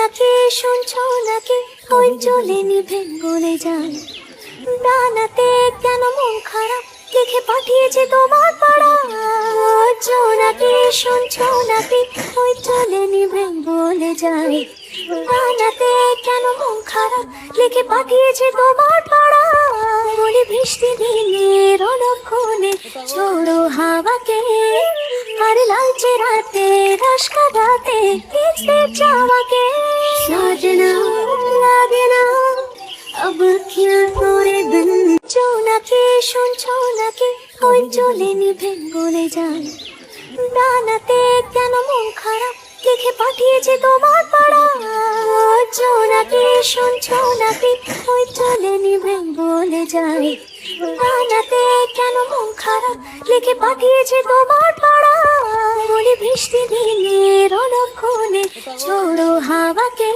নাকি শুনছো নাকি ওই চলে নিভে বলে যায় ডানাতে কেন মন খারাপ লিখে পাঠিয়েছে তোমার পাড়া নাকি শুনছো নাকি ওই চলে নিভে বলে যায় ডানাতে কেন মন খারাপ লিখে পাঠিয়েছে তোমার পাড়া বলে বৃষ্টি দিনের অলক্ষণে ছোড়ো হাওয়াকে আর লালচে রাতে রস কাটাতে ভিজতে চাওয়াকে সাজনা লাগে না अब क्या করে দিন নাকি শুনছো নাকি ওই চলে নিভে বলে যায় ডানাতে কেন মন খারাপ লিখে পাঠিয়েছে তোমার পাড়া নাকি শুনছো নাকি ওই চলে নিভে বলে যায় ডানাতে কেন মন খারাপ লিখে পাঠিয়েছে তোমার পাড়া বলে বৃষ্টি দিনের অলক্ষণে ছোড়ো হাওয়াকে